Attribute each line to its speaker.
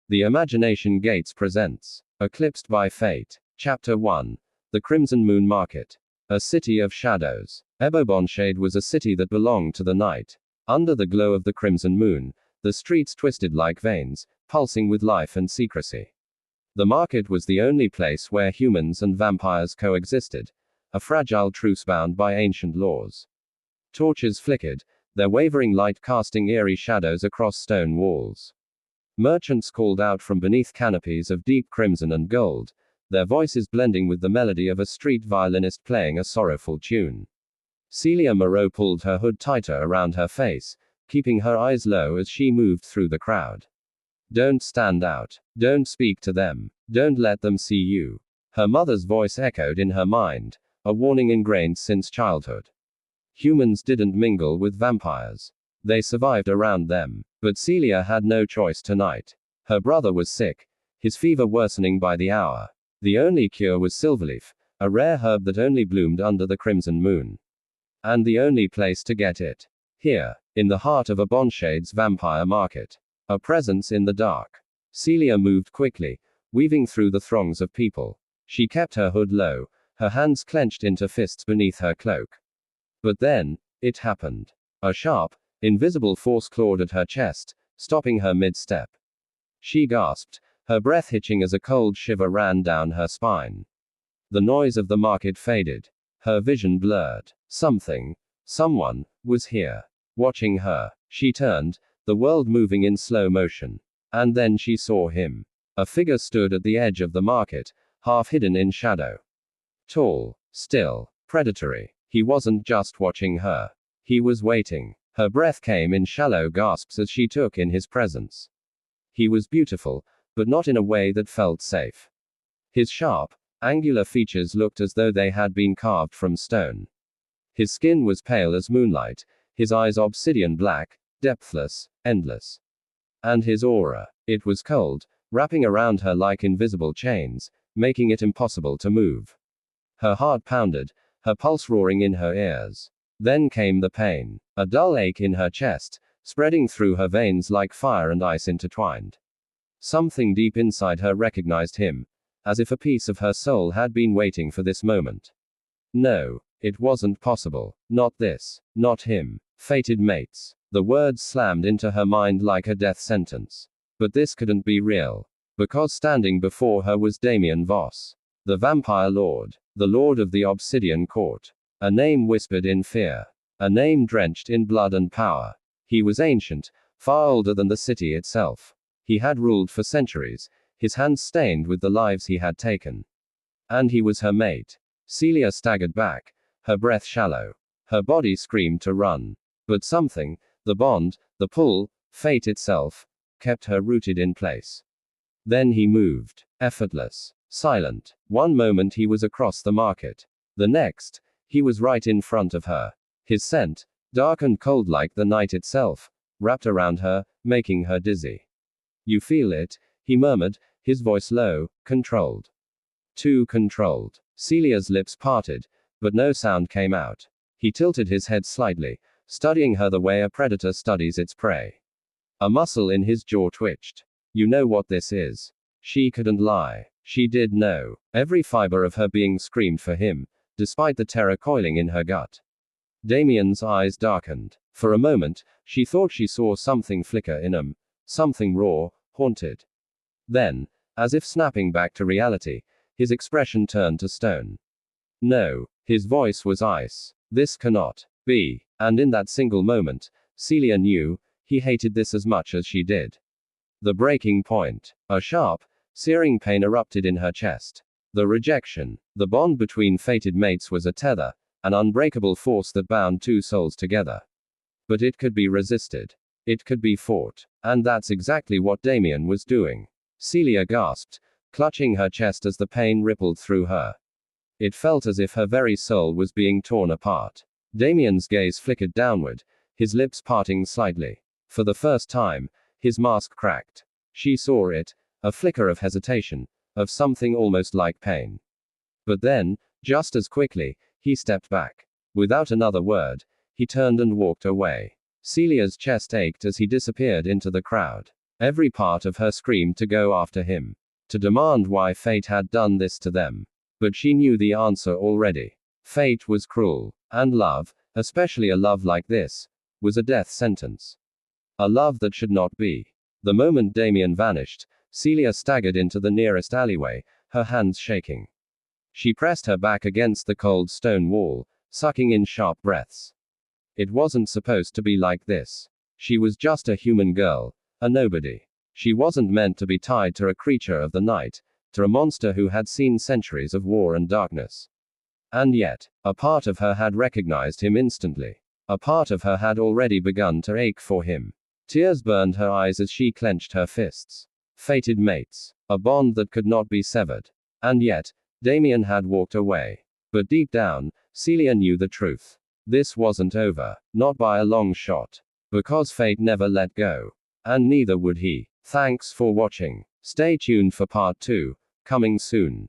Speaker 1: The Imagination Gates presents Eclipsed by Fate. Chapter 1. The Crimson Moon Market. A city of shadows. Ebonshade was a city that belonged to the night. Under the glow of the crimson moon, the streets twisted like veins, pulsing with life and secrecy. The market was the only place where humans and vampires coexisted, a fragile truce bound by ancient laws. Torches flickered, their wavering light casting eerie shadows across stone walls. Merchants called out from beneath canopies of deep crimson and gold, their voices blending with the melody of a street violinist playing a sorrowful tune. Celia Moreau pulled her hood tighter around her face, keeping her eyes low as she moved through the crowd. Don't stand out. Don't speak to them. Don't let them see you. Her mother's voice echoed in her mind, a warning ingrained since childhood. Humans didn't mingle with vampires. They survived around them. But Celia had no choice tonight. Her brother was sick, his fever worsening by the hour. The only cure was silverleaf, a rare herb that only bloomed under the crimson moon. And the only place to get it. Here, in the heart of Ebonshade's vampire market. A presence in the dark. Celia moved quickly, weaving through the throngs of people. She kept her hood low, her hands clenched into fists beneath her cloak. But then, it happened. A sharp, invisible force clawed at her chest, stopping her mid-step. She gasped, her breath hitching as a cold shiver ran down her spine. The noise of the market faded. Her vision blurred. Someone, was here. Watching her. She turned, the world moving in slow motion. And then she saw him. A figure stood at the edge of the market, half hidden in shadow. Tall, still, predatory. He wasn't just watching her. He was waiting. Her breath came in shallow gasps as she took in his presence. He was beautiful, but not in a way that felt safe. His sharp, angular features looked as though they had been carved from stone. His skin was pale as moonlight, his eyes obsidian black, depthless, endless. And his aura, it was cold, wrapping around her like invisible chains, making it impossible to move. Her heart pounded, her pulse roaring in her ears. Then came the pain, a dull ache in her chest, spreading through her veins like fire and ice intertwined. Something deep inside her recognized him, as if a piece of her soul had been waiting for this moment. No, it wasn't possible. Not this. Not him. Fated mates. The words slammed into her mind like a death sentence. But this couldn't be real. Because standing before her was Damien Voss. The vampire lord. The lord of the Obsidian Court. A name whispered in fear. A name drenched in blood and power. He was ancient, far older than the city itself. He had ruled for centuries, his hands stained with the lives he had taken. And he was her mate. Celia staggered back, her breath shallow. Her body screamed to run. But something, the bond, the pull, fate itself, kept her rooted in place. Then he moved. Effortless. Silent. One moment he was across the market. The next, he was right in front of her. His scent, dark and cold like the night itself, wrapped around her, making her dizzy. You feel it, he murmured, his voice low, controlled. Too controlled. Celia's lips parted, but no sound came out. He tilted his head slightly, studying her the way a predator studies its prey. A muscle in his jaw twitched. You know what this is. She couldn't lie. She did know. Every fiber of her being screamed for him, despite the terror coiling in her gut. Damien's eyes darkened. For a moment, she thought she saw something flicker in them, something raw, haunted. Then, as if snapping back to reality, his expression turned to stone. No, his voice was ice. This cannot be. And in that single moment, Celia knew, he hated this as much as she did. The breaking point. A sharp, searing pain erupted in her chest. The rejection. The bond between fated mates was a tether, an unbreakable force that bound two souls together. But it could be resisted. It could be fought. And that's exactly what Damien was doing. Celia gasped, clutching her chest as the pain rippled through her. It felt as if her very soul was being torn apart. Damien's gaze flickered downward, his lips parting slightly. For the first time, his mask cracked. She saw it, a flicker of hesitation, of something almost like pain. But then, just as quickly, he stepped back. Without another word, he turned and walked away. Celia's chest ached as he disappeared into the crowd. Every part of her screamed to go after him, to demand why fate had done this to them. But she knew the answer already. Fate was cruel, and love, especially a love like this, was a death sentence. A love that should not be. The moment Damien vanished, Celia staggered into the nearest alleyway, her hands shaking. She pressed her back against the cold stone wall, sucking in sharp breaths. It wasn't supposed to be like this. She was just a human girl, a nobody. She wasn't meant to be tied to a creature of the night, to a monster who had seen centuries of war and darkness. And yet, a part of her had recognized him instantly. A part of her had already begun to ache for him. Tears burned her eyes as she clenched her fists. Fated mates. A bond that could not be severed. And yet, Damien had walked away. But deep down, Celia knew the truth. This wasn't over. Not by a long shot. Because fate never let go. And neither would he. Thanks for watching. Stay tuned for part 2, coming soon.